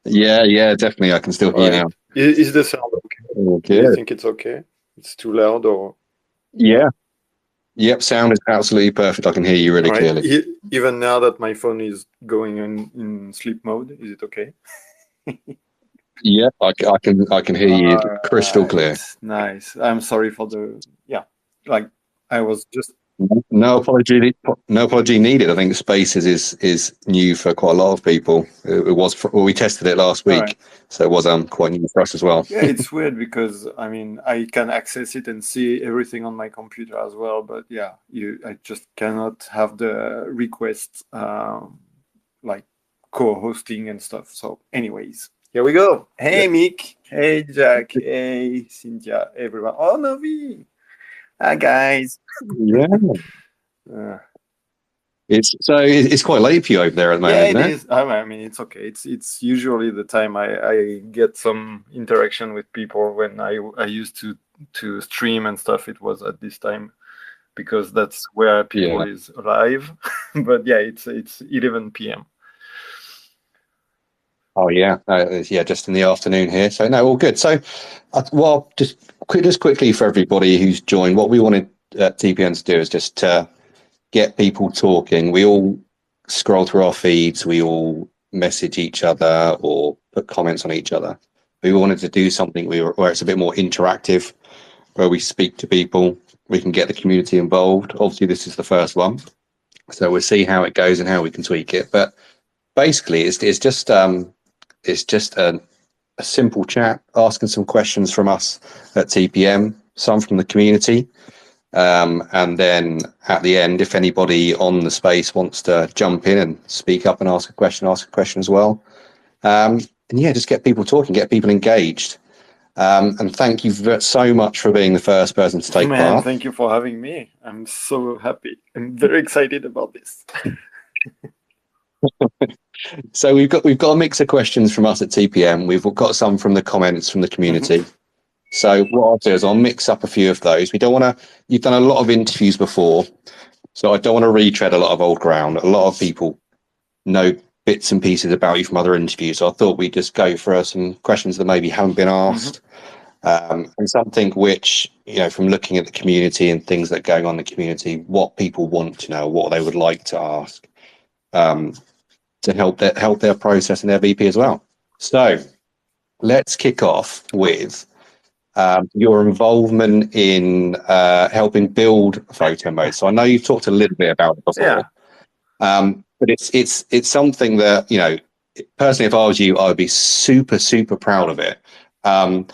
Yeah, definitely. I can still hear you Right. now. Is the sound okay? All Do you good. think it's okay? It's too loud or yeah? Yeah. Yep. Sound is absolutely perfect. I can hear you All really right. clearly. Even now that my phone is going in sleep mode, is it okay? Yeah, I can hear you All crystal clear. right. Nice. I'm sorry for the yeah. Like I was just No apology. No apology needed. I think Spaces is new for quite a lot of people. It was well, we tested it last all right. week, so it was quite new for us as well. Yeah, it's weird because I mean I can access it and see everything on my computer as well, but yeah, I just cannot have the request like co-hosting and stuff. So, anyways, here we go. Yeah. Hey Mick, hey Jack, hey Cynthia, everyone. Oh Novi, hi guys. Yeah. Uh, It's quite late for you over there at the yeah, moment, it isn't it? is. I mean, it's okay. It's usually the time I get some interaction with people when I used to stream and stuff. It was at this time because that's where people Yeah. is alive. But yeah, it's 11 p.m. Oh yeah. Yeah, just in the afternoon here. So no, all good. So, well, just quickly for everybody who's joined, what we wanted TPN to do is just get people talking. We all scroll through our feeds, we all message each other or put comments on each other. We wanted to do something where it's a bit more interactive, where we speak to people, we can get the community involved. Obviously, this is the first one, so we'll see how it goes and how we can tweak it. But basically, it's just a simple chat, asking some questions from us at TPM, some from the community, and then at the end, if anybody on the space wants to jump in and speak up and ask a question as well. And yeah, just get people talking, get people engaged. And thank you so much for being the first person to take Man, part. thank you for having me. I'm so happy. I'm very excited about this. So we've got a mix of questions from us at TPM. We've got some from the comments from the Mhm. community. So what I'll do is I'll mix up a few of those. We don't want to. You've done a lot of interviews before, so I don't want to retread a lot of old ground. A lot of people know bits and pieces about you from other interviews. So I thought we'd just go for some questions that maybe haven't been Mhm. asked, and something which, from looking at the community and things that are going on in the community, what people want to know, what they would like to ask, um, to help their process and their VP as well. So let's kick off with your involvement in helping build Photomode. So I know you've talked a little bit about it before, Yeah. but it's something that, personally, if I was you, I would be super super proud of it. Um,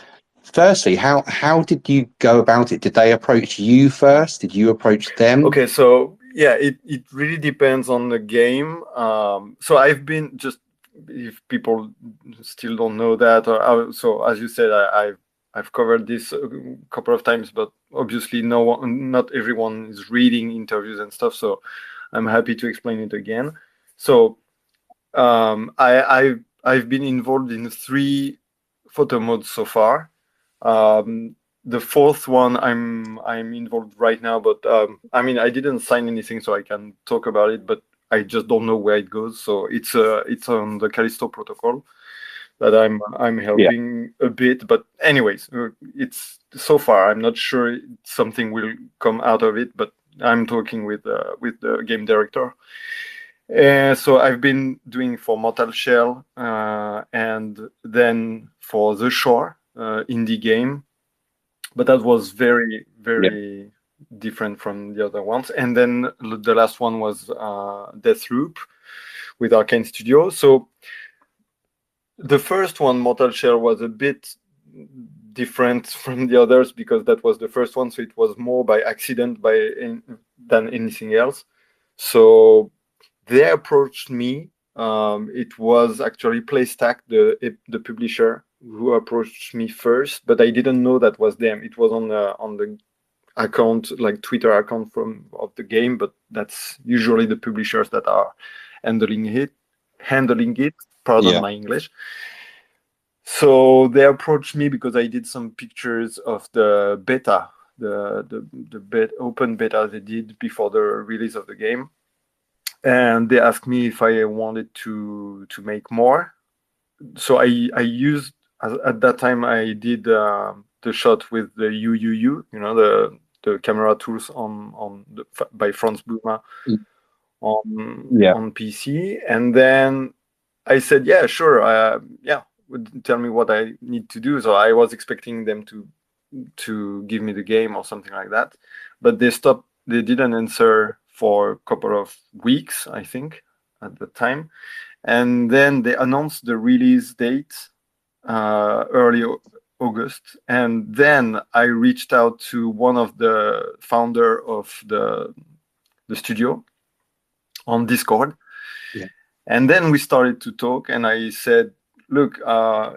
Firstly, how did you go about it? Did they approach you first? Did you approach them? Okay, so yeah, it really depends on the game. So I've been just if people still don't know that, so as you said, I've covered this a couple of times, but obviously no one, not everyone is reading interviews and stuff. So I'm happy to explain it again. So I've been involved in 3 photo modes so far. Um, the fourth one I'm involved right now, but I mean I didn't sign anything, so I can talk about it, but I just don't know where it goes. So it's on the Callisto protocol that I'm Yeah, helping a bit. But anyways, it's so far I'm not sure something will come out of it, but I'm talking with the game director. So I've been doing for Mortal Shell, and then for The Shore, indie game, but that was very yeah, very different from the other ones. And then the last one was Deathloop with Arcane Studio. So the first one, Mortal Shell, was a bit different from the others because that was the first one, so it was more by accident than anything else. So they approached me. It was actually PlayStack, the publisher, who approached me first, but I didn't know that was them. It was on the account, like Twitter account of the game, but that's usually the publishers that are handling it. Handling it. Pardon yeah, my English. So they approached me because I did some pictures of the beta, open beta they did before the release of the game, and they asked me if I wanted to make more. so I used at that time I did the shot with the UUU, the camera tools by Franz Buma on PC, and then I said, yeah, sure, tell me what I need to do. So I was expecting them to give me the game or something like that, but they stopped. They didn't answer for a couple of weeks, I think, at the time, and then they announced the release date early August, and then I reached out to one of the founder of the studio on Discord, and then we started to talk, and I said, look,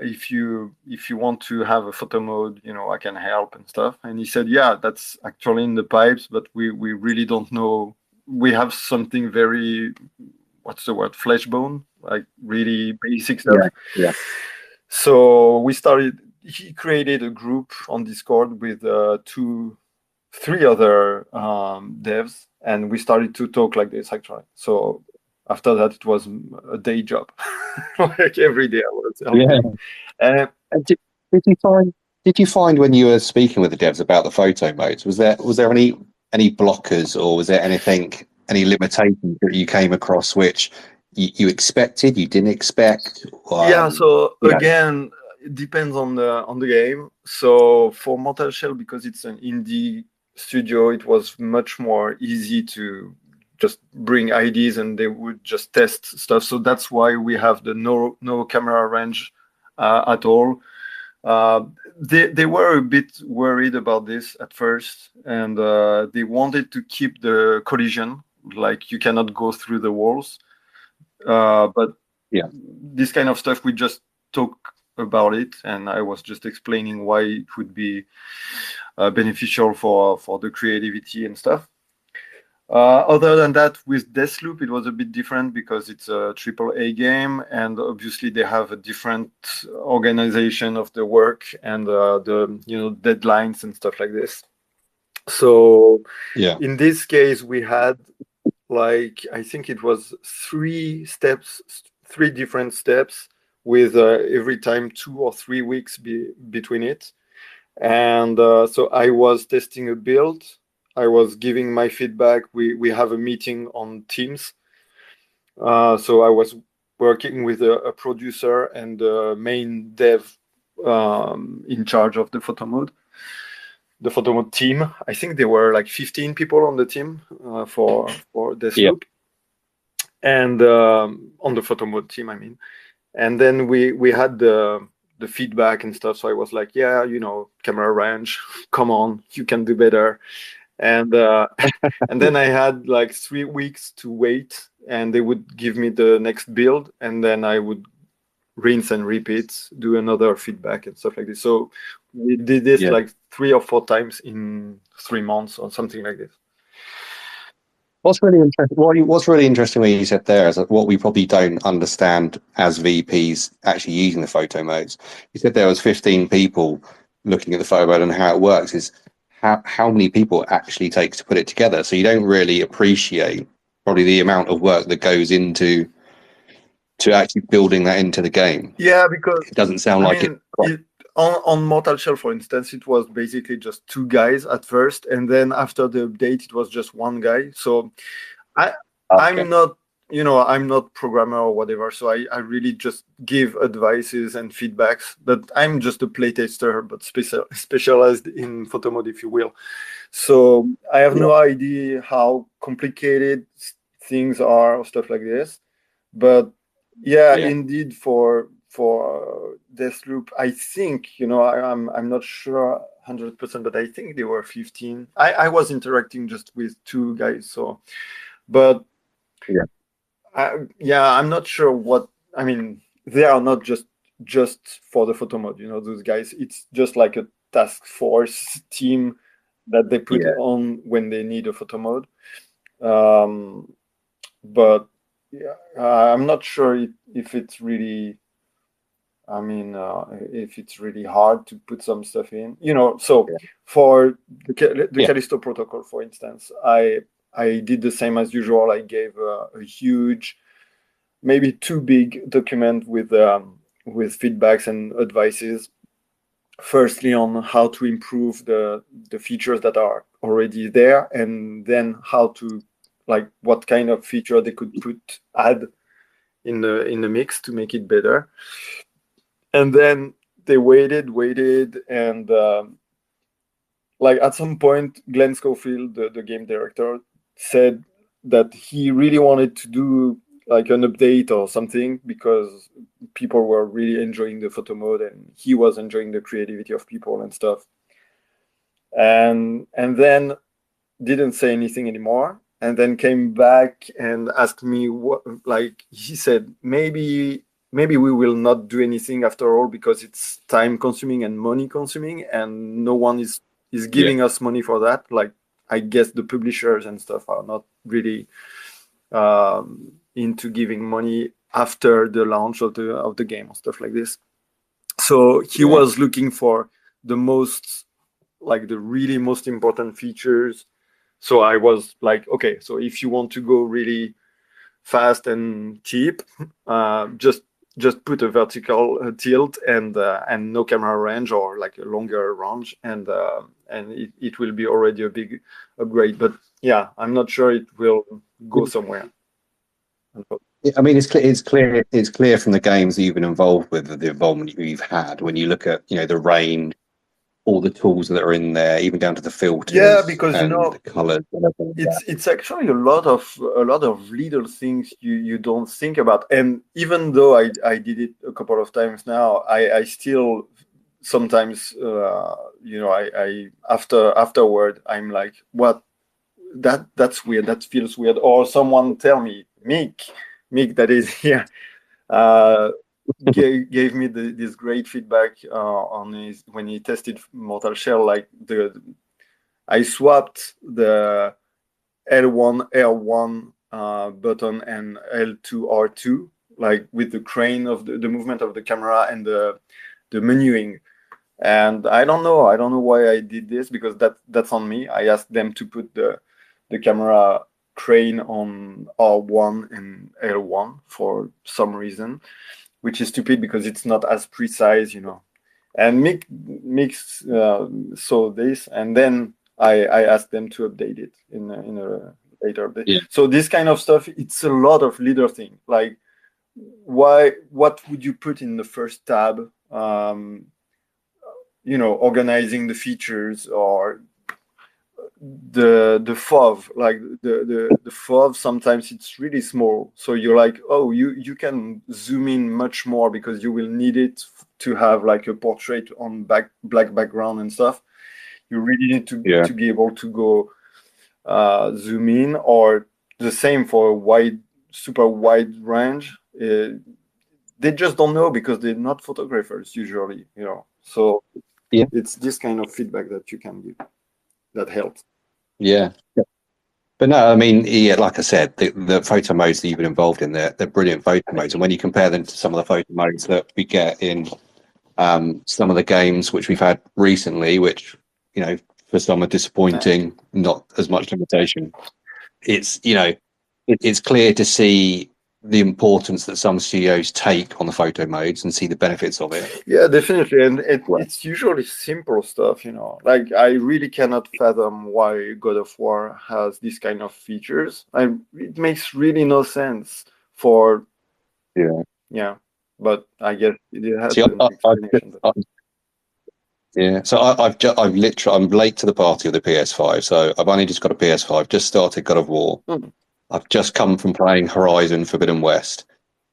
if you want to have a photo mode, I can help and stuff. And he said, yeah, that's actually in the pipes, but we really don't know. We have something very, what's the word, flesh bone, like really basic stuff. Yeah. So he created a group on Discord with 3 other devs, and we started to talk like this actually. So after that, it was a day job. Like every day I was helping. Yeah. Did you find when you were speaking with the devs about the photo modes, was there any blockers, or was there any limitations that you came across which you expected, you didn't expect? So again, it depends on the game. So for Mortal Shell, because it's an indie studio, it was much more easy to just bring IDs and they would just test stuff. So that's why we have the no camera range at all. They were a bit worried about this at first, and they wanted to keep the collision, like you cannot go through the walls. But this kind of stuff, we just talk about it, and I was just explaining why it would be beneficial for the creativity and stuff. Other than that, with Deathloop, it was a bit different because it's a AAA game, and obviously they have a different organization of the work and the deadlines and stuff like this. So in this case, we had I think it was 3 different steps with every time 2 or 3 weeks between it. And so I was testing a build. I was giving my feedback. We have a meeting on Teams. So I was working with a producer and the main dev in charge of the Photomode team. I think there were like 15 people on the team for Deathloop. And on the Photomode team, I mean. And then we had the feedback and stuff. So I was like, yeah, camera range, come on, you can do better. And and then I had like 3 weeks to wait, and they would give me the next build, and then I would rinse and repeat, do another feedback and stuff like this. So we did this like 3 or 4 times in 3 months or something like this. What's really interesting what you said there is that what we probably don't understand as VPs actually using the photo modes. You said there was 15 people looking at the photo mode and how it works is how many people it actually takes to put it together. So you don't really appreciate probably the amount of work that goes into actually building that into the game. Yeah, because it doesn't sound like it. On Mortal Shell, for instance, it was basically just 2 guys at first, and then after the update, it was just 1 guy. So I'm not, I'm not programmer or whatever. So I really just give advices and feedbacks. But I'm just a playtester, but specialized in Photomode, if you will. So I have no idea how complicated things are or stuff like this. But indeed, for Deathloop, I think, I'm not sure 100%, but I think there were 15. I was interacting just with 2 guys, so, but I'm not sure what, I mean, they are not just for the photo mode, those guys. It's just like a task force team that they put on when they need a photo mode. But I'm not sure if it's really, if it's really hard to put some stuff in, so for the Callisto protocol, for instance, I did the same as usual. I gave a huge, maybe too big document with feedbacks and advices. Firstly, on how to improve the features that are already there, and then how to, like, what kind of feature they could add in the mix to make it better. And then they waited, and like at some point, Glenn Schofield, the game director, said that he really wanted to do like an update or something because people were really enjoying the photo mode and he was enjoying the creativity of people and stuff. And then didn't say anything anymore, and then came back and asked me what, like, he said, maybe we will not do anything after all because it's time consuming and money consuming, and no one is giving us money for that. Like, I guess the publishers and stuff are not really into giving money after the launch of the game or stuff like this. So he was looking for the most, like, the really most important features. So I was like, okay, so if you want to go really fast and cheap, just put a vertical tilt and no camera range, or like a longer range, and it will be already a big upgrade. But yeah, I'm not sure it will go somewhere. I mean, it's clear from the games that you've been involved with, the involvement you've had. When you look at, the range, all the tools that are in there, even down to the filters. Yeah, because the colors. It's actually a lot of little things you don't think about. And even though I did it a couple of times now, I still sometimes I afterward I'm like, what, that's weird, that feels weird. Or someone tell me, Mick that is here, gave me this great feedback on when he tested Mortal Shell. Like, I swapped the L1 R1 button and L2 R2, like with the crane of the movement of the camera and the menuing. And I don't know why I did this, because that's on me. I asked them to put the camera crane on R1 and L1 for some reason, which is stupid because it's not as precise, And Mick saw this, and then I asked them to update it in a later update. Yeah. So this kind of stuff, it's a lot of little things. Like, what would you put in the first tab? Organizing the features, or the FOV, like the FOV, sometimes it's really small, so you're like, oh, you can zoom in much more because you will need it to have like a portrait on black background and stuff. You really need to be able to go zoom in, or the same for super wide range. They just don't know because they're not photographers usually, so it's this kind of feedback that you can give that helps. Yeah. But no, I mean, like I said, the photo modes that you've been involved in, they're brilliant photo modes. And when you compare them to some of the photo modes that we get in some of the games which we've had recently, which, for some are disappointing, not as much limitation. It's, it's clear to see the importance that some studios take on the photo modes and see the benefits of it. Yeah, definitely. And it's usually simple stuff, Like, I really cannot fathom why God of War has this kind of features. It makes really no sense for... Yeah. But I guess it has an explanation. So I'm late to the party of the PS5. So I've only just got a PS5, just started God of War. I've just come from playing Horizon Forbidden West,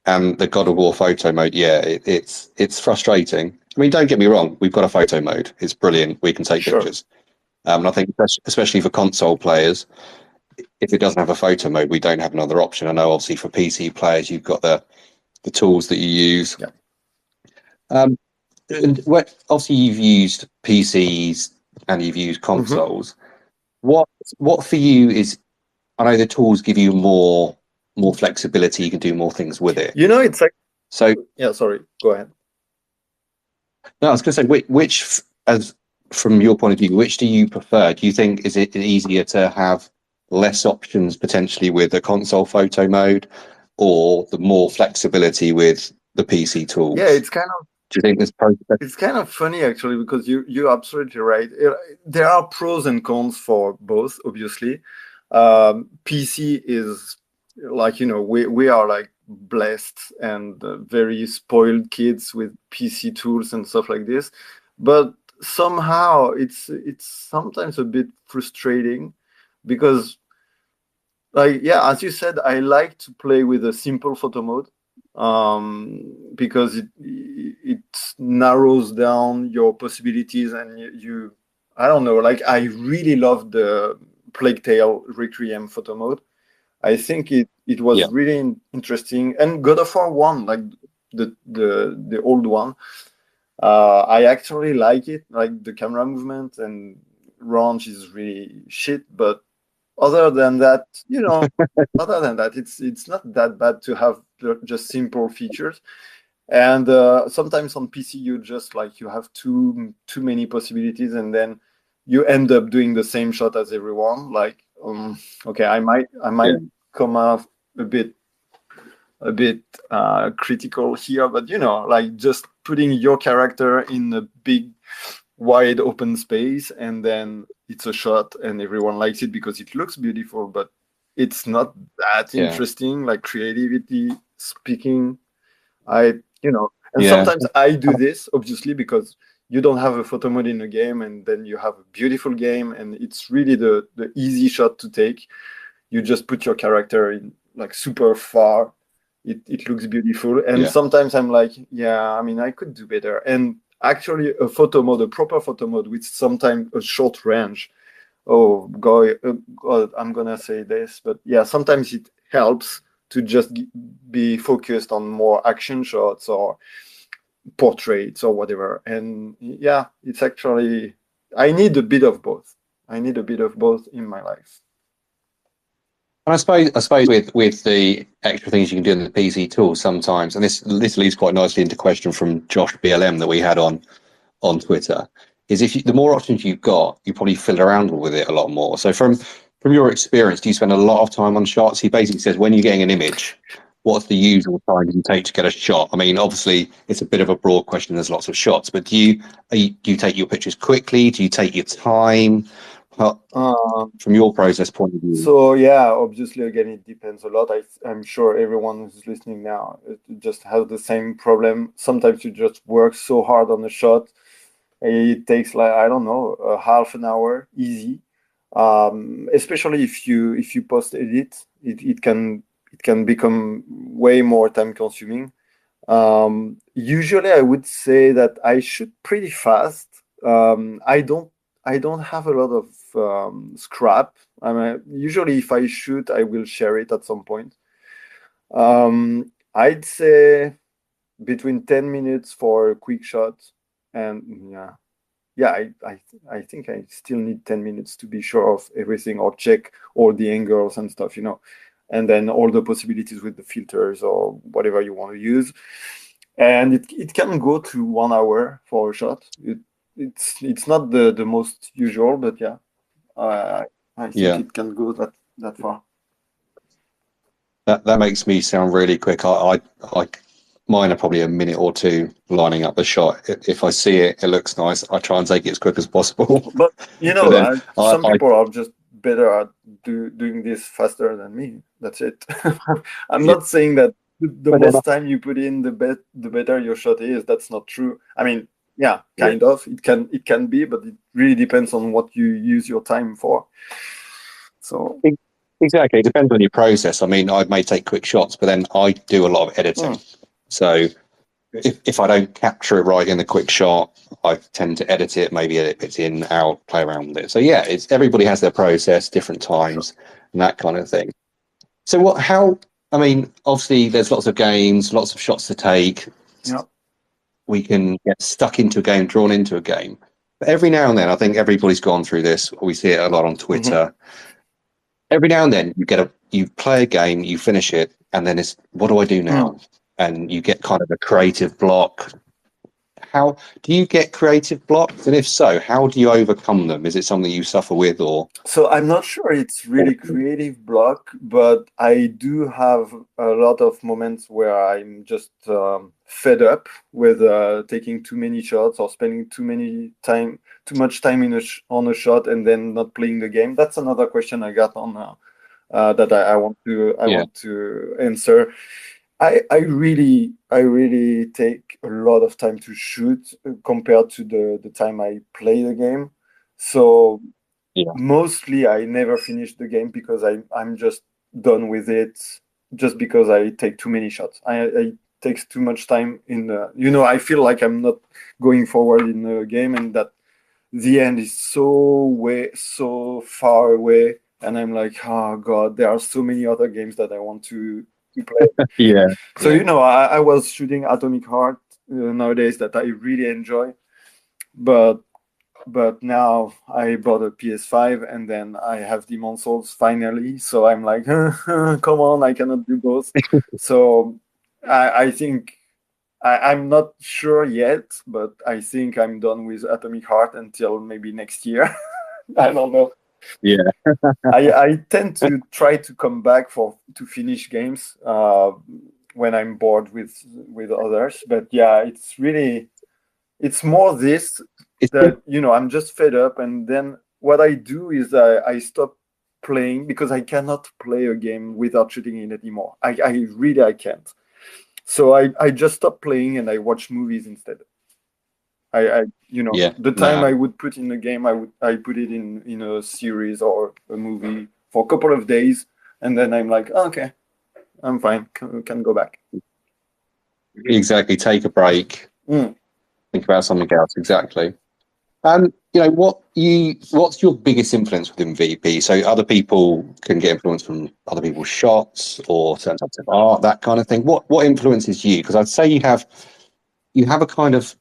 and the God of War photo mode. It's frustrating. I mean, don't get me wrong, we've got a photo mode. It's brilliant. We can take pictures. And I think especially for console players, if it doesn't have a photo mode, we don't have another option. I know obviously for PC players, you've got the tools that you use. And obviously you've used PCs and you've used consoles. What for you is? I know the tools give you more flexibility. You can do more things with it. It's like... So yeah, sorry, go ahead. No, I was going to say, which, as from your point of view, which do you prefer? Do you think is it easier to have less options potentially with a console photo mode, or the more flexibility with the PC tools? Yeah, it's kind of Do you think this process? it's kind of funny actually because you're absolutely right. There are pros and cons for both, obviously. PC is like, we are like blessed and very spoiled kids with PC tools and stuff like this, but somehow it's sometimes a bit frustrating because, like, yeah, as you said, I like to play with a simple photo mode, because it narrows down your possibilities, and you I don't know, like, I really love the Plague Tale Requiem photo mode. I think it was Yeah, really interesting. And God of War 1, like the old one, I actually like it. Like, the camera movement and range is really shit, but other than that, it's not that bad to have just simple features. And sometimes on PC, you have too many possibilities, and then you end up doing the same shot as everyone. Like, okay, I might yeah, come off a bit critical here, but like, just putting your character in a big wide open space, and then it's a shot and everyone likes it because it looks beautiful, but it's not that yeah, interesting, like, creativity speaking. I and yeah, sometimes I do this, obviously, because you don't have a photo mode in a game, and then you have a beautiful game, and it's really the easy shot to take. You just put your character in, like, super far. It looks beautiful, and yeah. sometimes I'm like, yeah, I mean, I could do better. And actually, a proper photo mode with sometimes a short range. Oh God, I'm gonna say this, but yeah, sometimes it helps to just be focused on more action shots or portraits or whatever. And yeah, it's actually, I need a bit of both. I need a bit of both in my life. And I suppose with the extra things you can do in the PC tools sometimes, and this leads quite nicely into a question from Josh BLM that we had on Twitter, is the more options you've got, you probably fiddle around with it a lot more. So from your experience, do you spend a lot of time on shots? He basically says, when you're getting an image, what's the usual time you take to get a shot? I mean, obviously, it's a bit of a broad question. There's lots of shots, but do you take your pictures quickly? Do you take your time? From your process point of view? So yeah, obviously, again, it depends a lot. I'm sure everyone who's listening now just has the same problem. Sometimes you just work so hard on a shot, it takes, like, I don't know, a half an hour easy. Especially if you post edit, it can become way more time consuming. Usually, I would say that I shoot pretty fast. I don't have a lot of scrap. I mean, usually if I shoot, I will share it at some point. I'd say between 10 minutes for a quick shot, and yeah, I think I still need 10 minutes to be sure of everything, or check all the angles and stuff, and then all the possibilities with the filters or whatever you want to use. And it can go to 1 hour for a shot. It's not the most usual, but yeah, I think Yeah, it can go that far. that makes me sound really quick. I mine are probably a minute or two lining up the shot. If I see it, it looks nice, I try and take it as quick as possible. But But then some I people are just better at doing this faster than me. That's it. I'm yeah, not saying that the but then most time you put in, the better your shot is. That's not true. I mean, yeah, yeah, kind of. It can be, but it really depends on what you use your time for. So, exactly. It depends on your process. I mean, I may take quick shots, but then I do a lot of editing. mm, So if I don't capture it right in the quick shot, I tend to edit it, maybe edit bits in, out, play around with it. So yeah, everybody has their process, different sure. times, and that kind of thing. So I mean, obviously there's lots of games, lots of shots to take. Yeah. We can get stuck into a game, drawn into a game. But every now and then, I think everybody's gone through this. We see it a lot on Hmm. Twitter. Every now and then you play a game, you finish it, and then it's, what do I do Mm. now? And you get kind of a creative block. how do you get creative blocks, and if so, how do you overcome them? Is it something you suffer with, or? So I'm not sure it's really creative block, but I do have a lot of moments where I'm just fed up with taking too many shots or spending too much time on a shot and then not playing the game. That's another question I got on that I want to answer. I really take a lot of time to shoot compared to the time I play the game. So mostly I never finish the game because I'm just done with it just because I take too many shots. I takes too much time in the, I feel like I'm not going forward in the game and that the end is so far away and I'm like, oh God, there are so many other games that I want to play. So I was shooting Atomic Heart nowadays that I really enjoy, but now I bought a PS5 and then I have Demon's Souls finally. So I'm like, come on, I cannot do both. So I think I'm not sure yet, but I think I'm done with Atomic Heart until maybe next year. I don't know. I tend to try to come back to finish games when I'm bored with others. But yeah, it's more this that I'm just fed up, and then what I do is I stop playing because I cannot play a game without shooting in it anymore. I really can't. So I just stop playing and I watch movies instead. The time I would put in a game, I put it in a series or a movie for a couple of days, and then I'm like, oh, okay, I'm fine, can go back. Exactly, take a break, think about something else. Exactly. And what's your biggest influence within VP? So other people can get influence from other people's shots or certain types of art, that kind of thing. What influences you? Because I'd say you have a kind of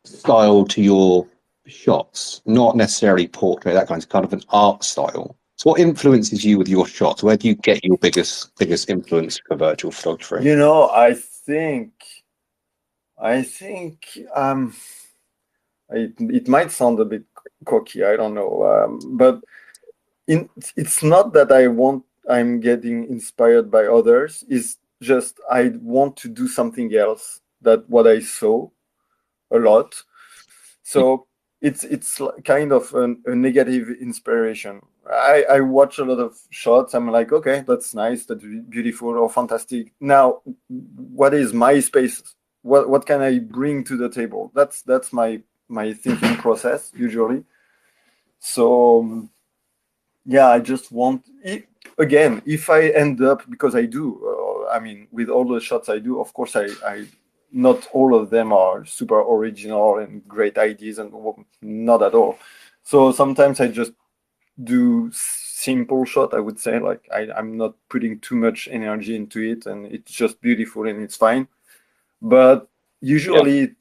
style to your shots, not necessarily portrait, that kind of an art style. So what influences you with your shots? Where do you get your biggest influence for virtual photography? I think it might sound a bit cocky, I don't know, but it's not that I'm getting inspired by others. It's just I want to do something else that what I saw a lot. So it's kind of a negative inspiration. I watch a lot of shots. I'm like, okay, that's nice, that's beautiful or fantastic. Now, what is my space? What can I bring to the table? That's my thinking process usually. So yeah, I just want again, if I end up, because I do, with all the shots I do, of course I not all of them are super original and great ideas, and not at all. So sometimes I just do simple shot, I would say, like I'm not putting too much energy into it, and it's just beautiful and it's fine. But usually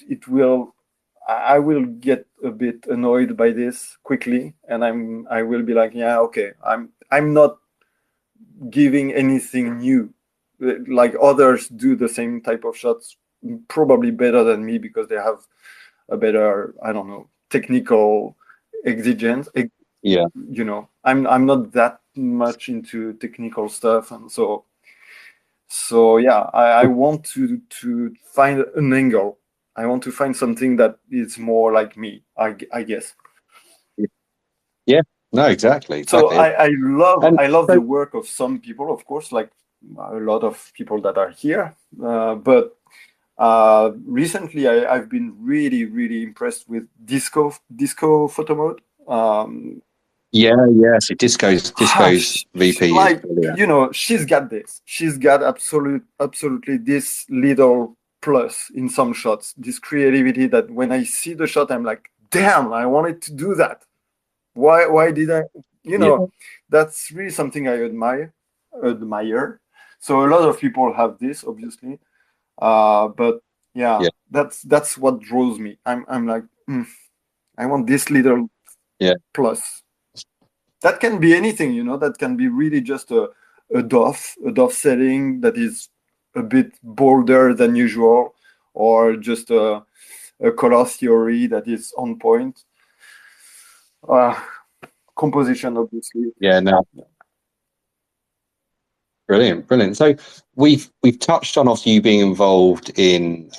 I will get a bit annoyed by this quickly, and I will be like, yeah, okay, I'm not giving anything new. Like others do the same type of shots probably better than me because they have a better, I don't know, technical exigence. I'm not that much into technical stuff, and so yeah, I want to find an angle. I want to find something that is more like me, I guess. Yeah, no, exactly. So I love the work of some people, of course, like a lot of people that are here. But recently, I've been really impressed with disco Photomode. So Disco's VP like, is she's got this. She's got absolutely this little plus in some shots, this creativity that when I see the shot, I'm like, damn, I wanted to do that. Why did I? That's really something I admire. So a lot of people have this, obviously, but that's what draws me. I'm like, I want this little plus. That can be anything, that can be really just a DOF setting that is a bit bolder than usual, or just a color theory that is on point. Composition, obviously. Yeah, no. Brilliant. So we've touched on you being involved in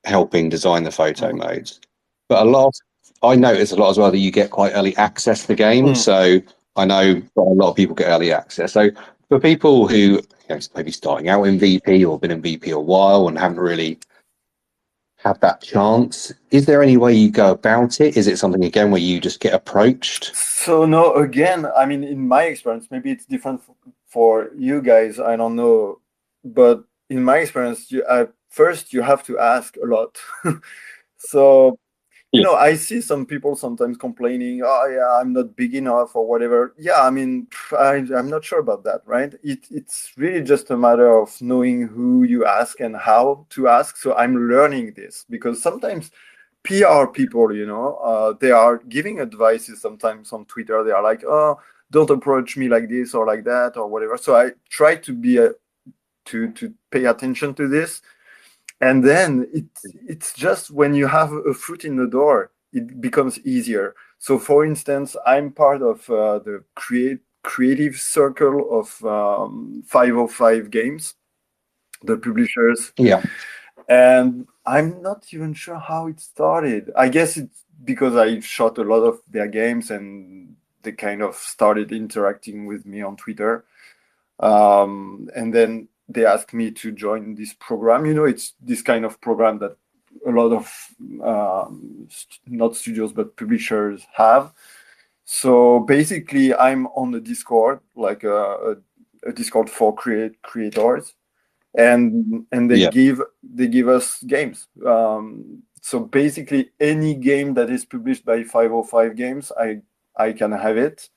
helping design the photo modes, but I notice a lot as well that you get quite early access to games. So I know a lot of people get early access. So for people who maybe starting out in VP or been in VP a while and haven't really had that chance, is there any way you go about it? Is it something again where you just get approached? So no, again, I mean, in my experience, maybe it's different for you guys, I don't know, but in my experience, first you have to ask a lot. So I see some people sometimes complaining, oh yeah, I'm not big enough or whatever. Yeah, I mean, I'm not sure about that, right? It's really just a matter of knowing who you ask and how to ask. So I'm learning this because sometimes PR people, they are giving advices sometimes on Twitter. They are like, oh, don't approach me like this or like that or whatever. So I try to be to pay attention to this. And then it's just when you have a foot in the door, it becomes easier. So for instance, I'm part of the creative circle of 505 Games, the publishers. Yeah. And I'm not even sure how it started. I guess it's because I shot a lot of their games and they kind of started interacting with me on Twitter. And then they asked me to join this program. It's this kind of program that a lot of not studios but publishers have. So basically, I'm on the Discord, like a Discord for creators, and they give us games. So basically, any game that is published by 505 Games, I can have it.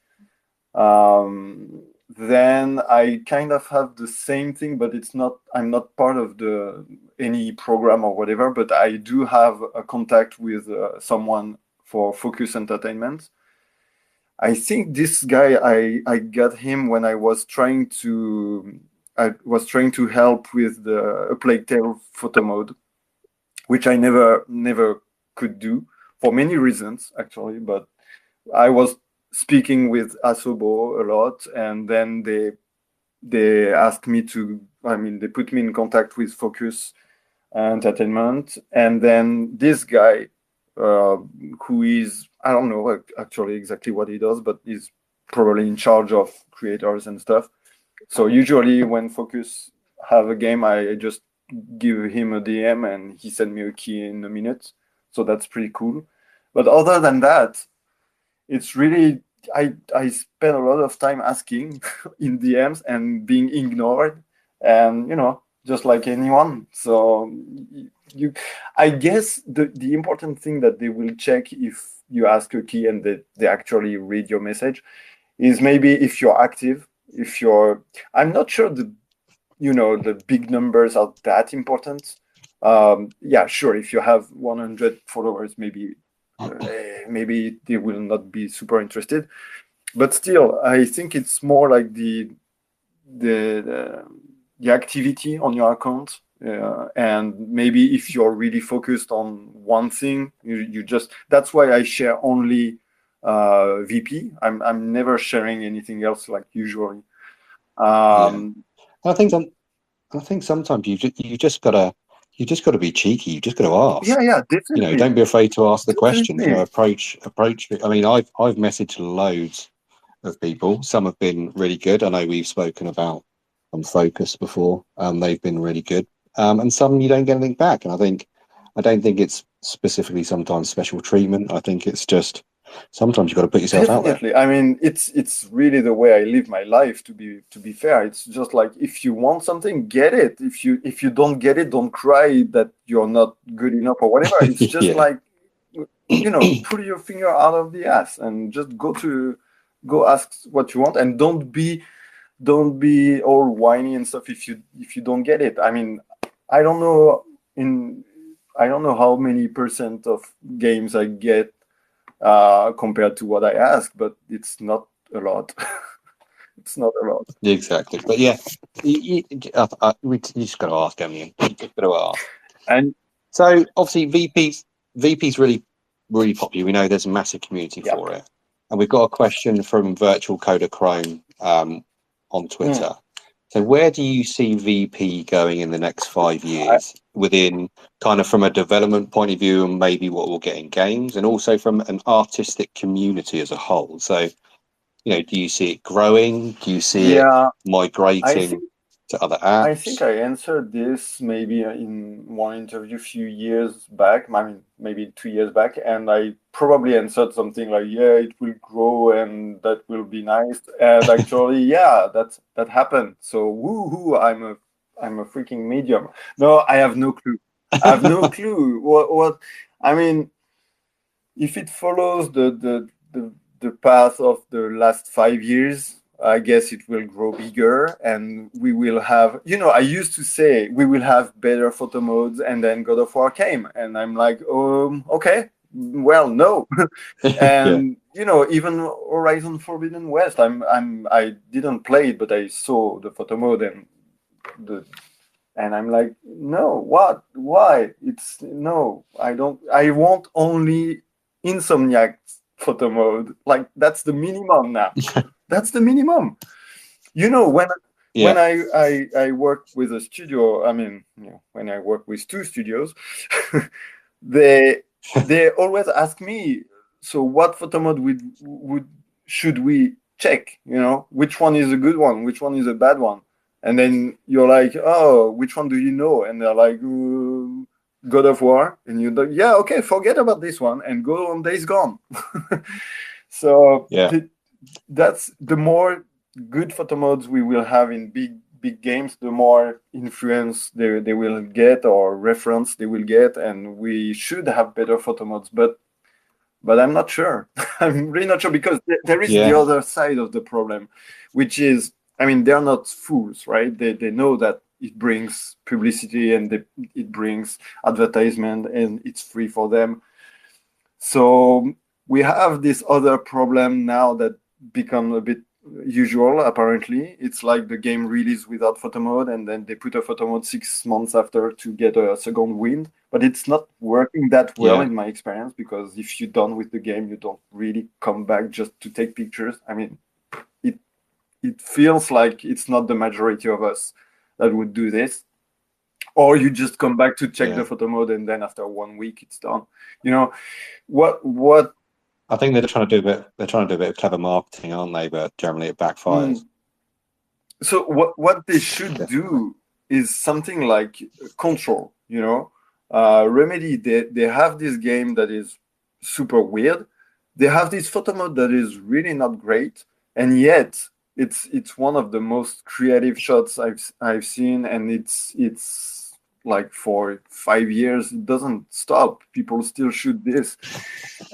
Then I kind of have the same thing, but I'm not part of any program or whatever, but I do have a contact with someone for Focus Entertainment. I think this guy, I got him when I was trying to help with A Plague Tale Photomode, which I never could do for many reasons, actually, but I was speaking with Asobo a lot, and then they asked me they put me in contact with Focus Entertainment, and then this guy, who is, I don't know actually exactly what he does, but he's probably in charge of creators and stuff. So usually when Focus have a game, I just give him a DM and he send me a key in a minute. So that's pretty cool. But other than that, it's really, I spend a lot of time asking in DMs and being ignored, and just like anyone. So I guess the important thing that they will check if you ask a key and they actually read your message is maybe if you're active. I'm not sure the big numbers are that important. Yeah, sure. If you have 100 followers, maybe they will not be super interested, but still I think it's more like the activity on your account, and maybe if you're really focused on one thing, you just, that's why I share only VP. I'm never sharing anything else like usually. I think sometimes you just gotta be cheeky. You just gotta ask. Yeah, definitely. Don't be afraid to ask the questions. Approach. I mean, I've messaged loads of people. Some have been really good. I know we've spoken about Focus before. They've been really good. And some you don't get anything back. And I don't think it's specifically sometimes special treatment. I think it's just sometimes you've got to put yourself out there. I mean, it's really the way I live my life. To be fair, it's just like, if you want something, get it. If you don't get it, don't cry that you're not good enough or whatever. It's just like, pull your finger out of the ass and just go ask what you want, and don't be all whiny and stuff if you don't get it. I mean, I don't know how many % of games I get compared to what I ask, but it's not a lot. It's not a lot. Exactly. But yeah, we just got to ask, haven't you? You just got to ask. And So obviously VP's really popular. We know there's a massive community Yeah. for it. And we've got a question from Virtual Coder Chrome on Twitter. So where do you see VP going in the next 5 years within kind of from a development point of view and maybe what we'll get in games and also from an artistic community as a whole? So, do you see it growing? Do you see it migrating to other apps? I think I answered this maybe in one interview a few years back, I mean, maybe 2 years back, and I probably answered something like, yeah, it will grow and that will be nice. And actually, yeah, that happened. So woohoo, I'm a freaking medium. No, I have no clue. I have no clue. What I mean, if it follows the path of the last 5 years, I guess it will grow bigger and we will have, I used to say we will have better photo modes and then God of War came. And I'm like, okay, well, no. And, even Horizon Forbidden West, I didn't play it, but I saw the photo mode and I'm like, no, what? Why? No, I want only Insomniac photo mode. Like, that's the minimum now. That's the minimum. When I work with a studio, I mean, when I work with two studios, they always ask me, so what photo mode should we check? Which one is a good one? Which one is a bad one? And then you're like, oh, which one do you know? And they're like, God of War. And you do, yeah, okay, forget about this one and go on Days Gone. So that's the more good photo modes we will have in big games, the more influence they will get or reference they will get, and we should have better photo modes. But I'm not sure. I'm really not sure because there is the other side of the problem, which is, I mean, they're not fools, right? They know that it brings publicity and it brings advertisement and it's free for them. So we have this other problem now that become a bit usual, apparently. It's like the game release without photo mode and then they put a photo mode 6 months after to get a second wind. But it's not working that well in my experience, because if you're done with the game, you don't really come back just to take pictures. I mean, it feels like it's not the majority of us that would do this. Or you just come back to check the photo mode and then after 1 week it's done. What I think they're trying to do a bit of clever marketing, aren't they? But generally it backfires. So what they should do is something like Control, Remedy, they have this game that is super weird. They have this photo mode that is really not great, and yet it's one of the most creative shots I've seen, and it's like for 5 years it doesn't stop. People still shoot this,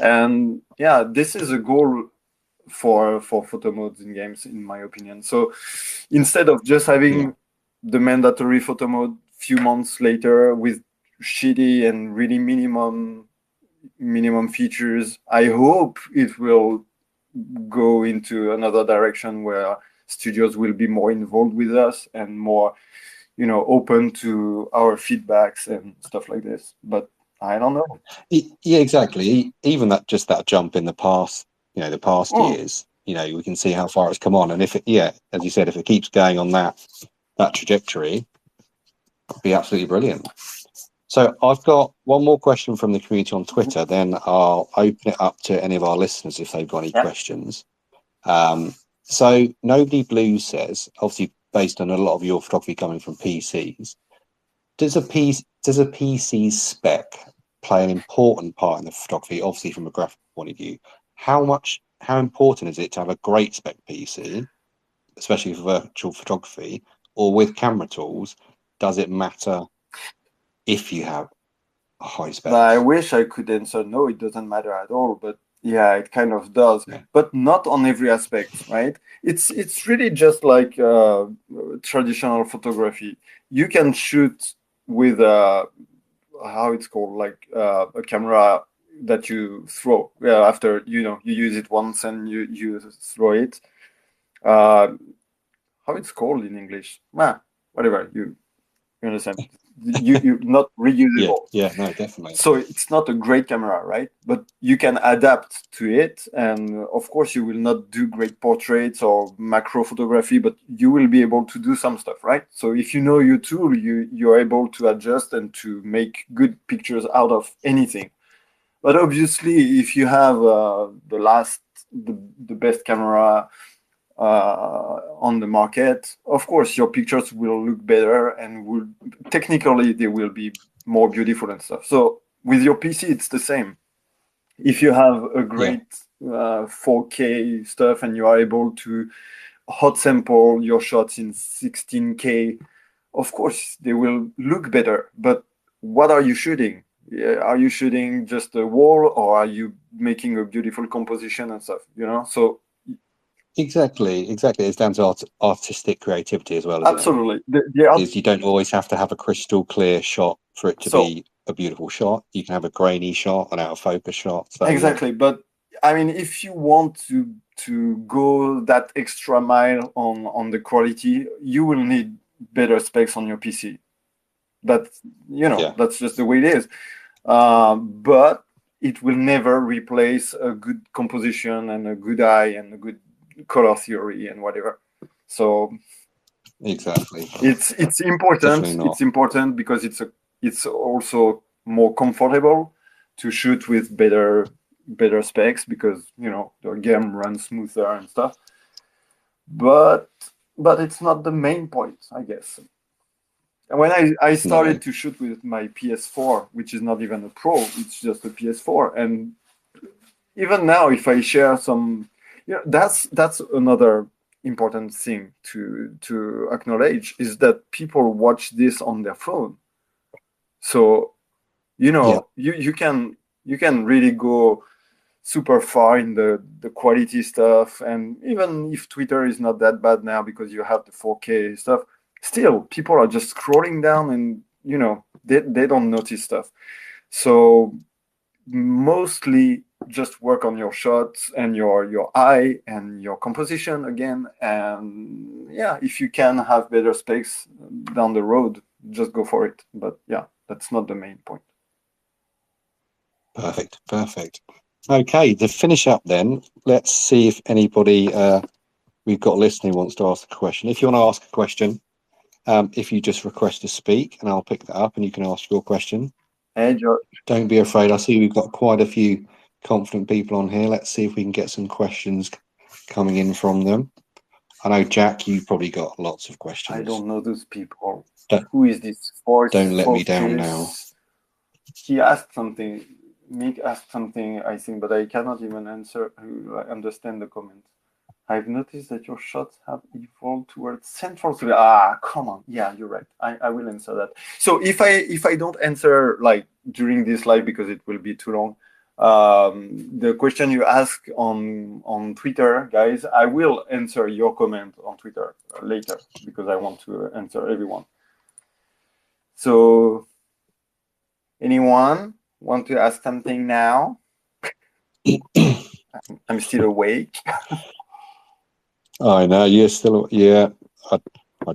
and this is a goal for photo modes in games, in my opinion. So instead of just having the mandatory photo mode few months later with shitty and really minimum features, I hope it will go into another direction where studios will be more involved with us and more open to our feedbacks and stuff like this. But I don't know. Yeah, exactly. Even that jump in the past, the past years, we can see how far it's come on. And if as you said, if it keeps going on that trajectory, it'd be absolutely brilliant. So I've got one more question from the community on Twitter, then I'll open it up to any of our listeners if they've got any questions. So Nobody Blue says, obviously based on a lot of your photography coming from PCs, does a PC spec play an important part in the photography, obviously from a graphic point of view? How important is it to have a great spec PC, especially for virtual photography, or with camera tools, does it matter if you have a high spec? I wish I could answer no, it doesn't matter at all, but it kind of does, but not on every aspect, right? It's really just like traditional photography. You can shoot with how it's called, like a camera that you throw after you use it once and you throw it. How it's called in English? Whatever, you understand. you not reusable. Yeah, no, definitely. So it's not a great camera, right? But you can adapt to it, and of course you will not do great portraits or macro photography, but you will be able to do some stuff, right? So if you know your tool, you're able to adjust and to make good pictures out of anything. But obviously, if you have the best camera on the market, of course your pictures will look better and will technically they will be more beautiful and stuff. So with your PC it's the same. If you have a great 4K stuff and you are able to hot sample your shots in 16K, of course they will look better. But what are you shooting? Are you shooting just a wall, or are you making a beautiful composition and stuff, so Exactly. It's down to artistic creativity as well, isn't absolutely. it? Because you don't always have to have a crystal clear shot for it to be a beautiful shot. You can have a grainy shot, an out of focus shot. So, exactly. Yeah. But I mean, if you want to go that extra mile on the quality, you will need better specs on your PC. That's that's just the way it is. But it will never replace a good composition and a good eye and a good color theory and whatever. So exactly, it's important. It's important because it's also more comfortable to shoot with better specs, because the game runs smoother and stuff. But it's not the main point, I guess. When I started to shoot with my PS4, which is not even a Pro, it's just a PS4, and even now, if I share some, that's another important thing to acknowledge, is that people watch this on their phone. So you can really go super far in the quality stuff, and even if Twitter is not that bad now because you have the 4K stuff, still people are just scrolling down and they don't notice stuff. So mostly just work on your shots and your eye and your composition again, and if you can have better specs down the road, just go for it. But that's not the main point. Perfect. Okay, to finish up then, let's see if anybody we've got listening wants to ask a question. If you want to ask a question, if you just request to speak, and I'll pick that up and you can ask your question. Hey, George. Don't be afraid. I see we've got quite a few confident people on here. Let's see if we can get some questions coming in from them. I know, Jack, you've probably got lots of questions. I don't know those people. Who is this force? Don't let me down now. He asked something. Mick asked something, I think, but I cannot even understand the comment. I've noticed that your shots have evolved towards central. Come on. Yeah, you're right. I will answer that. So if I don't answer like during this live, because it will be too long, the question you ask on Twitter, guys, I will answer your comment on Twitter later, because I want to answer everyone. So anyone want to ask something now? I'm still awake. I know you're still. I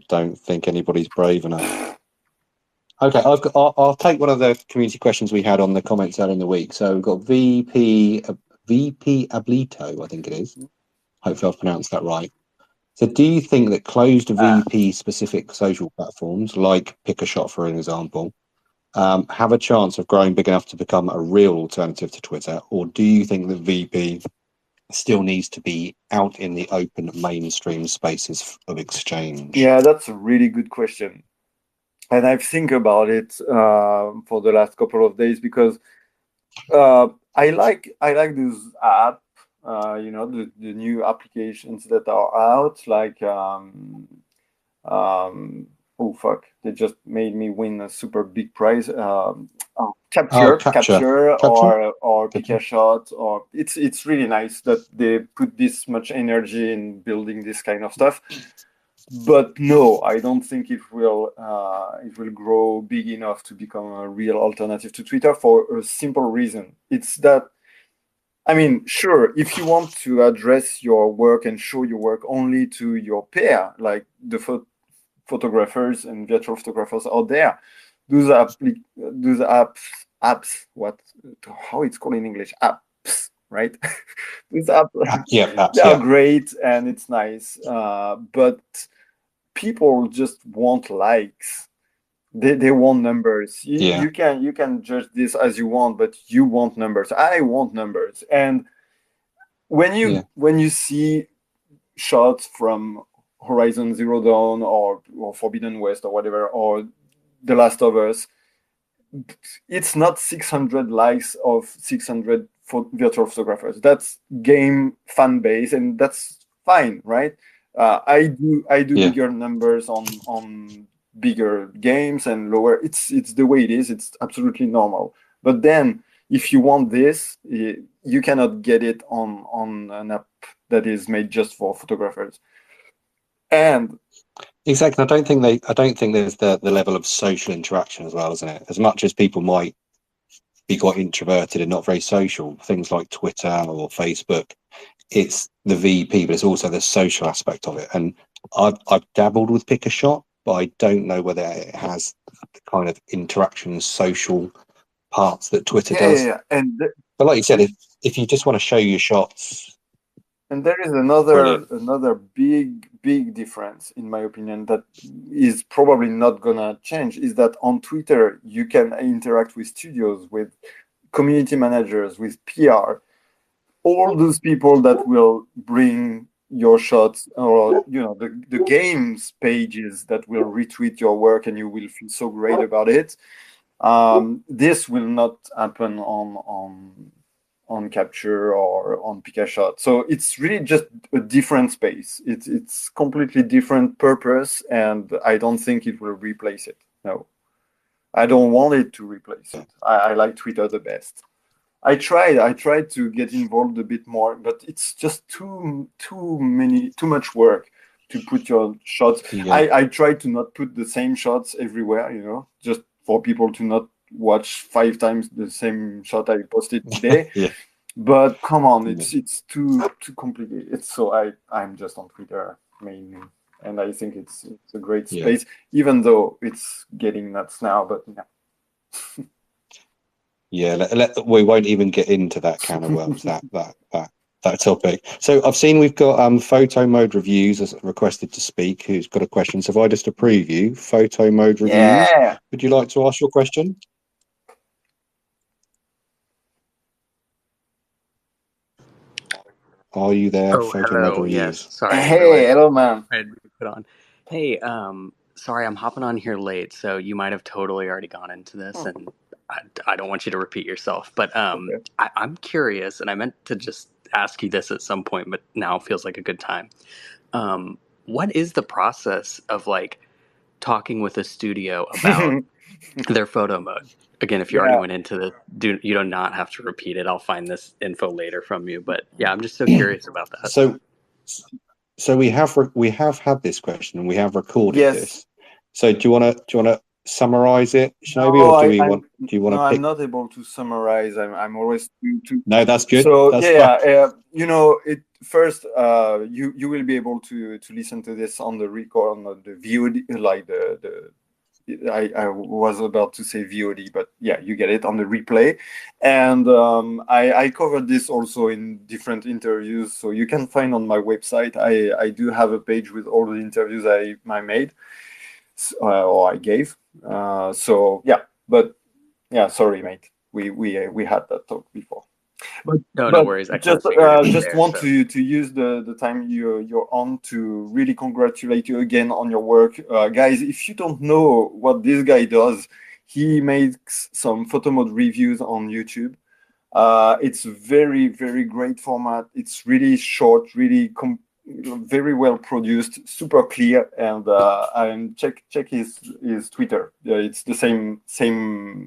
don't think anybody's brave enough. Okay, I'll take one of the community questions we had on the comments earlier in the week. So we've got VP Ablito, I think it is. Hopefully I've pronounced that right. So do you think that closed VP specific social platforms, like Pick a Shot for an example, have a chance of growing big enough to become a real alternative to Twitter? Or do you think that VP still needs to be out in the open mainstream spaces of exchange? Yeah, that's a really good question. And I've think about it for the last couple of days, because I like this app, the new applications that are out, like oh fuck, they just made me win a super big prize. Capture or Pick a Shot, or it's really nice that they put this much energy in building this kind of stuff. But no, I don't think it will grow big enough to become a real alternative to Twitter, for a simple reason. It's that, I mean, sure, if you want to address your work and show your work only to your peer, like the photographers and virtual photographers out there, those apps, what, how it's called in English, apps, right? These apps, Yeah, they are yeah, great and it's nice, but people just want likes. They want numbers. yeah, You can judge this as you want, but you want numbers. I want numbers. And yeah, when you see shots from Horizon Zero Dawn or Forbidden West or whatever, or The Last of Us, it's not 600 likes of 600 virtual photographers. That's game fan base, and that's fine, right? I do yeah. bigger numbers on bigger games and lower. It's the way it is. It's absolutely normal. But then, if you want this, you cannot get it on an app that is made just for photographers. And Exactly. I don't think there's the level of social interaction as well, isn't it? As much as people might be quite introverted and not very social, things like Twitter or Facebook, it's the VP, but it's also the social aspect of it. And I've dabbled with Pick a Shot, but I don't know whether it has the kind of interaction social parts that Twitter does. yeah. But like you said, if you just want to show your shots, And there is brilliant. another big difference, in my opinion, that is probably not gonna change, is that on Twitter you can interact with studios, with community managers, with PR, all those people that will bring your shots, or the games pages that will retweet your work and you will feel so great about it. This will not happen on Capture or on Picashot. So it's really just a different space. It's completely different purpose, and I don't think it will replace it. No, I don't want it to replace it. I like Twitter the best. I tried to get involved a bit more, but it's just too much work to put your shots. Yeah, I tried to not put the same shots everywhere, just for people to not watch 5 times the same shot I posted today. yeah, But come on, yeah, it's too complicated. I'm just on Twitter mainly, and I think it's a great yeah. space, even though it's getting nuts now. But Yeah, we won't even get into that can of worms, that topic. So I've seen we've got Photo Mode Reviews as requested to speak, who's got a question. So if I just to preview Photo Mode Reviews, yeah, would you like to ask your question? Are you there, Oh, Photo Mode hello. Yes. Reviews? Sorry, I didn't hey, realize hello, man. I had to put on. Hey, sorry, I'm hopping on here late, so you might have totally already gone into this, Oh, and I don't want you to repeat yourself. But okay. I'm curious, and I meant to just ask you this at some point, but now feels like a good time. What is the process of like talking with a studio about their photo mode? Again, if you already Yeah. went into the, you do not have to repeat it. I'll find this info later from you, but yeah, I'm just so curious about that. So we have had this question and we have recorded Yes. this. So do you want to summarize it, Shinobi, No, or do you want no, to I'm pick? not able to summarize. I'm always too. No, that's good. So That's fine. yeah. It first. You will be able to listen to this on the record, on the VOD, like the. I was about to say VOD, but yeah, you get it on the replay. And I covered this also in different interviews, so you can find on my website. I do have a page with all the interviews I made, or I gave. So yeah, but yeah, sorry, mate. We had that talk before. But No worries. I kind just of figured it'd be just there. want So to use the time you're on to really congratulate you again on your work, guys. If you don't know what this guy does, he makes some photo mode reviews on YouTube. It's very great format. It's really short, really very well produced, super clear, and check his Twitter. It's the same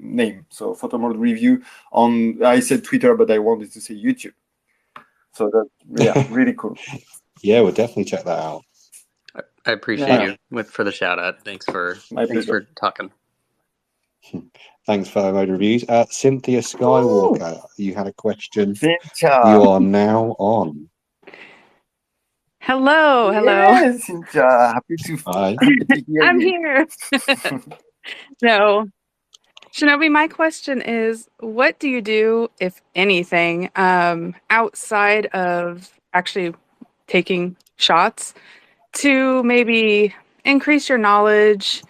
name. So photo mode review on. I said Twitter, but I wanted to say YouTube. So that's really cool. Yeah, we'll definitely check that out. I appreciate Yeah, you for the shout out. my Thanks pleasure. for talking. Thanks for Mode Reviews. Cynthia Woo! Skywalker, you had a question. Cynthia. You are now on. Hello, hello. Yes, Cynthia. Hi. Happy to hear I'm you. here. No. Shinobi, my question is, what do you do, if anything, outside of actually taking shots to maybe increase your knowledge,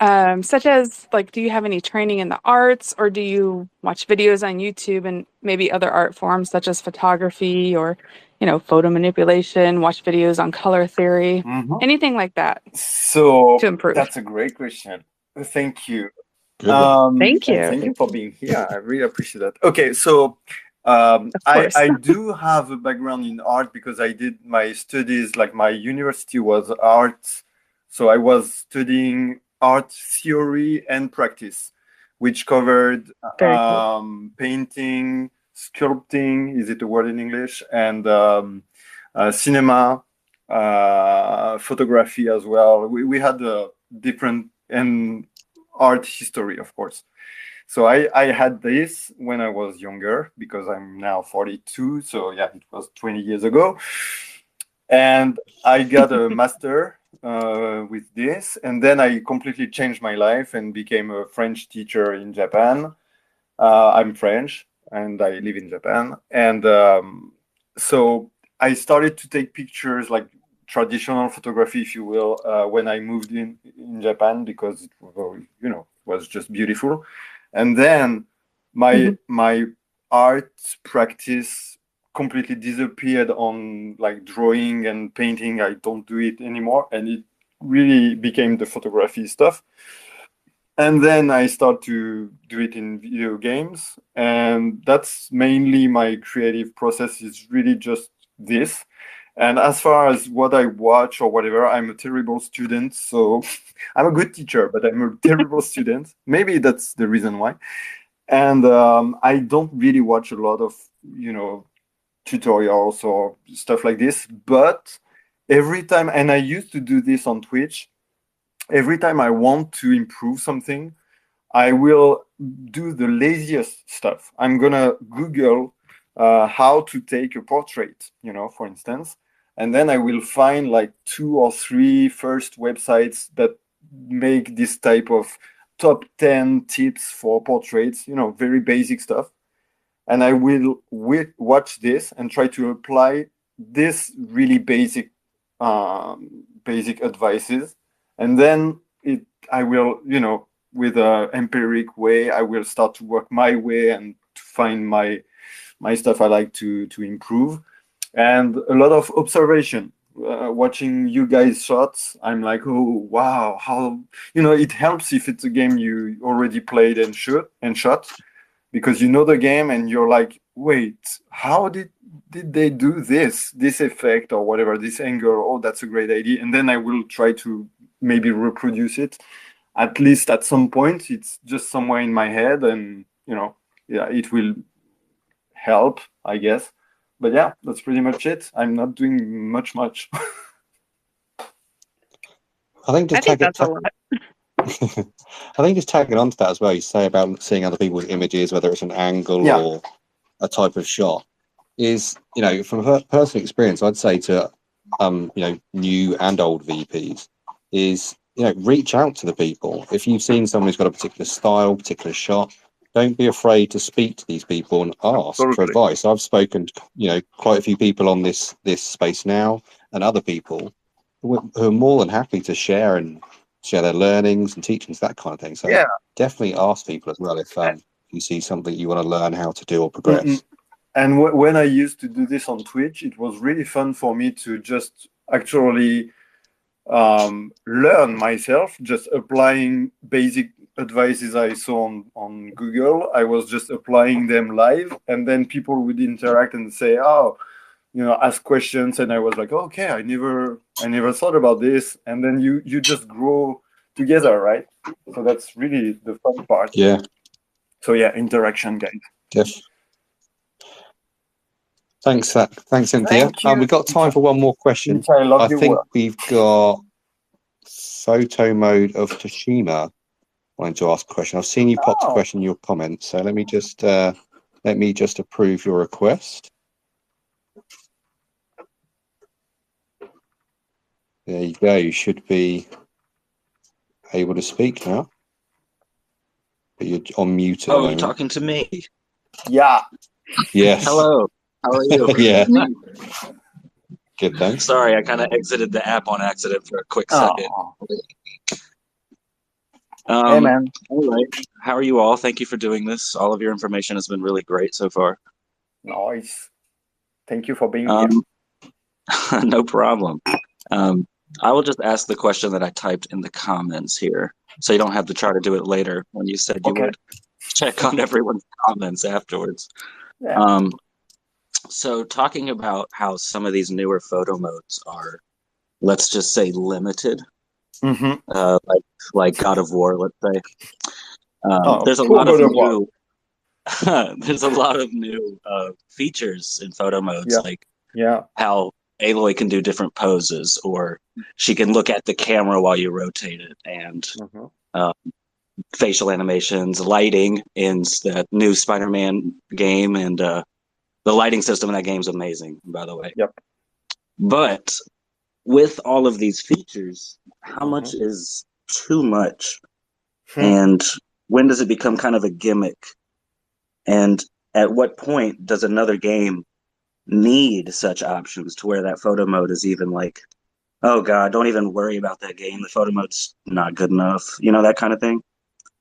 such as like, do you have any training in the arts, or do you watch videos on YouTube and maybe other art forms such as photography or, photo manipulation, watch videos on color theory, anything like that So to improve? that's a great question. Thank you. Good one. Thank And you. thank you for being here. I really appreciate that. Okay, so Of course. I do have a background in art because I did my studies, like my university was art. So I was studying art theory and practice, which covered Very cool. painting, sculpting, is it a word in English, and cinema, photography as well. We had a different and art history, of course. So I had this when I was younger because I'm now 42. So yeah, it was 20 years ago. And I got a master with this. And then I completely changed my life and became a French teacher in Japan. I'm French and I live in Japan. And so I started to take pictures like traditional photography, if you will, when I moved in Japan because it was just beautiful. And then my art practice completely disappeared on like drawing and painting. I don't do it anymore, and it really became the photography stuff. And then I start to do it in video games, and that's mainly my creative process is really just this. And as far as what I watch or whatever, I'm a terrible student. So I'm a good teacher, but I'm a terrible student. Maybe that's the reason why. And I don't really watch a lot of, tutorials or stuff like this. But every time, and I used to do this on Twitch, every time I want to improve something, I will do the laziest stuff. I'm gonna Google how to take a portrait, for instance, and then I will find like 2 or 3 first websites that make this type of top 10 tips for portraits, very basic stuff. And I will watch this and try to apply this really basic advices, and then I will, with an empiric way, I will start to work my way and to find my stuff I like to improve, and a lot of observation. Watching you guys shots, I'm like, oh wow, how it helps if it's a game you already played and shot, because you know the game and you're like, wait, how did they do this effect or whatever, this angle? Oh, that's a great idea. And then I will try to maybe reproduce it, at least at some point. It's just somewhere in my head, and yeah, it will help, I guess. But yeah, that's pretty much it. I'm not doing much. I think I just think that's a lot. I think just tagging on to that as well, you say about seeing other people's images, whether it's an angle Yeah. or a type of shot, is, from a personal experience, I'd say to, new and old VPs is, reach out to the people. If you've seen someone who's got a particular style, particular shot, don't be afraid to speak to these people and ask for Absolutely. advice. I've spoken to, quite a few people on this space now, and other people who are more than happy to share their learnings and teachings, that kind of thing. So Yeah. definitely ask people as well if you see something you want to learn how to do or progress. Mm-mm. And when I used to do this on Twitch, it was really fun for me to just actually learn myself, just applying basic advices I saw on Google. I was just applying them live, and then people would interact and say, oh, ask questions, and I was like, okay, I never thought about this. And then you just grow together, right? So that's really the fun part. Yeah. So yeah, interaction, guys. Thanks, Cynthia. Thank you. We've got time for one more question. I love I your think work. we've got Photomode of Toshima wanting to ask a question. I've seen you popped a question in your comments, so let me just approve your request. There you go. You should be able to speak now. but you're on mute at the Oh, you're moment. talking to me. Yeah. Yes. Hello. How are you? Yeah. Good, thanks. Sorry, I kind of exited the app on accident for a quick second. Oh. Hey, man. Anyway, how are you all? Thank you for doing this. All of your information has been really great so far. Nice. Thank you for being here. No problem. I will just ask the question that I typed in the comments here, so you don't have to try to do it later when you said you would check on everyone's comments afterwards. Yeah. So talking about how some of these newer photo modes are, let's just say, limited, like God of War, let's say. There's a lot of new there's a lot of new features in photo modes, like how Aloy can do different poses, or she can look at the camera while you rotate it, and facial animations, lighting in the new Spider-Man game, and the lighting system in that game is amazing, by the way. Yep. But with all of these features, how much is too much? And when does it become kind of a gimmick? And at what point does another game need such options to where that photo mode is even like, oh God, don't even worry about that game. The photo mode's not good enough. You know, that kind of thing.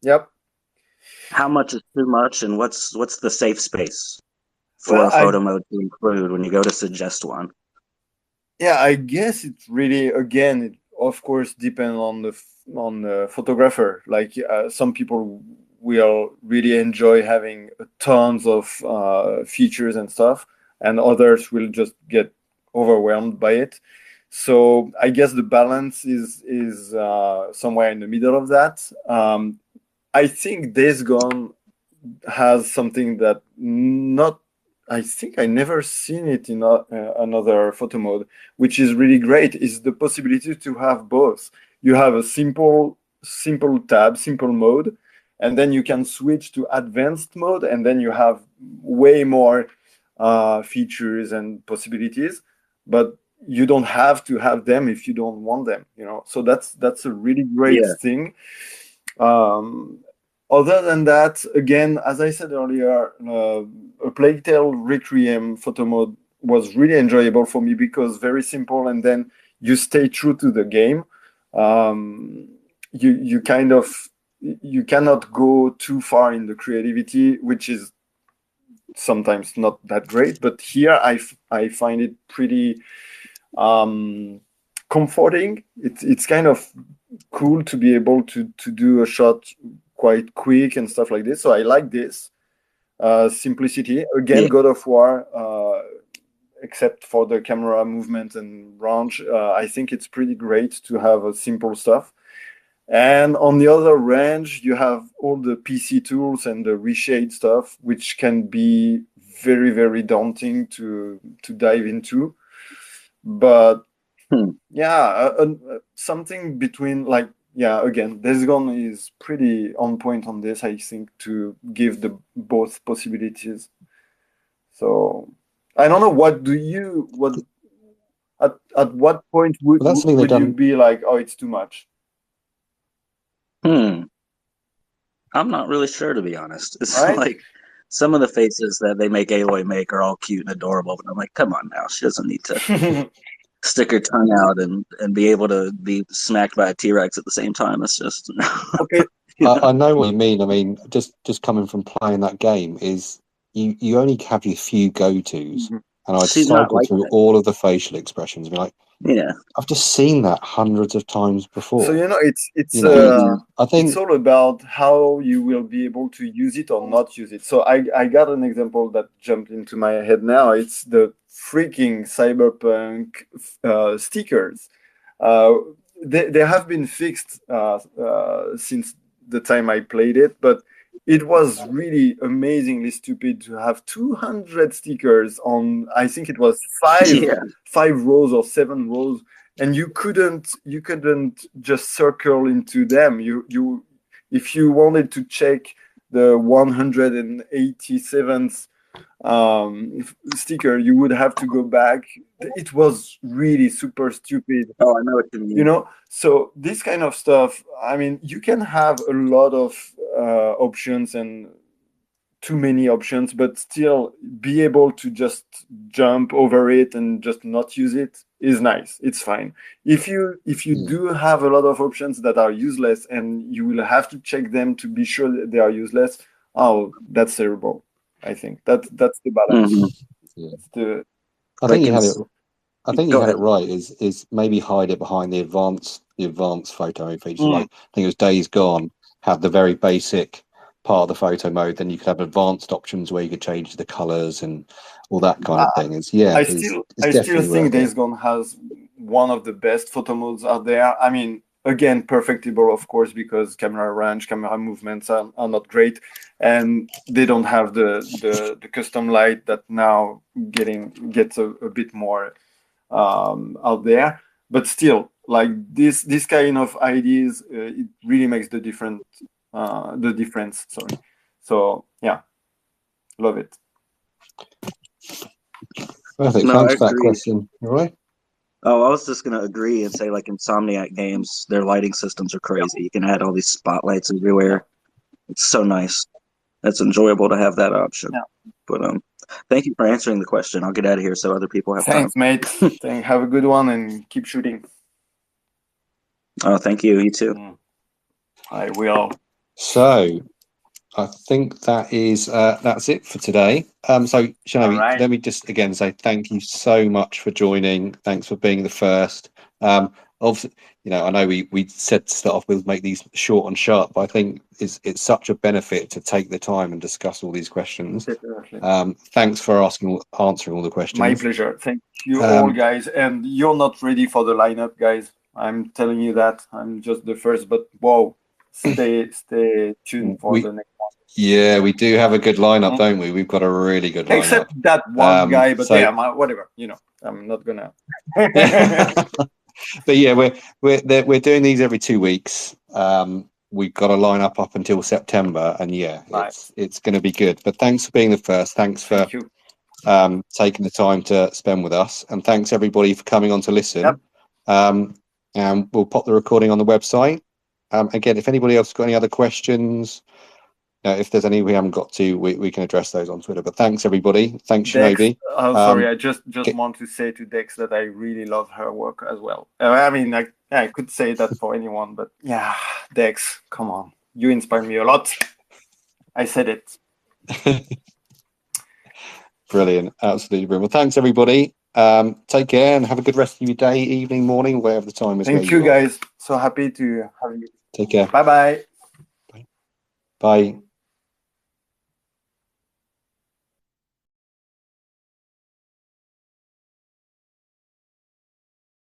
Yep. How much is too much, and what's the safe space for a photo mode to include when you go to suggest one? Yeah, I guess it really, again, it of course depends on the photographer. Like some people will really enjoy having tons of features and stuff, and others will just get overwhelmed by it. So I guess the balance is somewhere in the middle of that. I think Days Gone has something that I think I never seen it in another photo mode, which is really great, is the possibility to have both. You have a simple tab, simple mode, and then you can switch to advanced mode, and then you have way more features and possibilities, but you don't have to have them if you don't want them, you know. So that's a really great thing. Other than that, again, as I said earlier, a Plague Tale Requiem photo mode was really enjoyable for me because very simple, and then you stay true to the game. You cannot go too far in the creativity, which is sometimes not that great. But here I find it pretty comforting. It's kind of cool to be able to do a shot quite quick and stuff like this. So I like this simplicity. Again, God of War, except for the camera movement and range, I think it's pretty great to have a simple stuff. And on the other range, you have all the PC tools and the reshade stuff, which can be very, very daunting to dive into. But something between again, Days Gone is pretty on point on this, I think, to give the both possibilities. So I don't know, at what point would you be like, oh, it's too much? I'm not really sure, to be honest. It's like some of the faces that they make Aloy make are all cute and adorable, but I'm like, come on now, she doesn't need to stick her tongue out and be able to be smacked by a T-Rex at the same time. It's just okay. I know what you mean. I mean, just coming from playing that game is you only have your few go-tos, and I cycle through all of the facial expressions and be like, I've just seen that hundreds of times before. So it's I think it's all about how you will be able to use it or not use it. So I got an example that jumped into my head now. It's the freaking Cyberpunk stickers. They have been fixed since the time I played it, but it was really amazingly stupid to have 200 stickers on, I think it was 5 rows or 7 rows, and you couldn't just circle into them. You if you wanted to check the 187th sticker, you would have to go back. It was really super stupid. Oh, I know what you mean. You know, so this kind of stuff, I mean, you can have a lot of options and too many options, but still be able to just jump over it and just not use it is nice. It's fine. If you do have a lot of options that are useless and you will have to check them to be sure that they are useless, oh, that's terrible. I think that's the balance. Yeah. I think you had it. I think you had it right. Is maybe hide it behind the advanced photo feature. Like I think it was Days Gone had the very basic part of the photo mode. Then you could have advanced options where you could change the colors and all that kind of thing. I still think Days Gone has one of the best photo modes out there. I mean, again, perfectible, of course, because camera range, camera movements are not great, and they don't have the custom light that now gets a bit more out there. But still, like this kind of ideas, it really makes the difference. Sorry. So yeah, love it. Perfect. No, thanks for that question. All right. Oh, I was just gonna agree and say, like Insomniac games, their lighting systems are crazy. You can add all these spotlights everywhere. It's so nice. It's enjoyable to have that option. Yeah. But thank you for answering the question. I'll get out of here so other people have Thanks, time. mate. Have a good one and keep shooting. Oh, thank you. You too. I will. So I think that's it for today. So Shinobi, let me just again say thank you so much for joining. Thanks for being the first. Obviously, I know we said to start off with make these short and sharp, but I think it's such a benefit to take the time and discuss all these questions. Thanks for answering all the questions. My pleasure. Thank you all, guys. And you're not ready for the lineup, guys. I'm telling you that. I'm just the first, but whoa, stay tuned for the next one. Yeah, we do have a good lineup, don't we? We've got a really good lineup. Except that one guy, but whatever. I'm not gonna. But yeah, we're doing these every 2 weeks. We've got a lineup up until September, and it's going to be good. But thanks for being the first. Thanks for taking the time to spend with us, and thanks everybody for coming on to listen. And we'll pop the recording on the website. Again, if anybody else has got any other questions, if there's any we haven't got to, we can address those on Twitter. But thanks everybody. Thanks, Dex, Shinobi. Sorry, I just want to say to Dex that I really love her work as well. I mean, I could say that for anyone, but yeah, Dex, come on, you inspire me a lot. I said it. Brilliant, absolutely brilliant. Well, thanks everybody. Take care and have a good rest of your day, evening, morning, wherever the time is. Thank you, guys. So happy to have you. Take care. Bye-bye. Bye.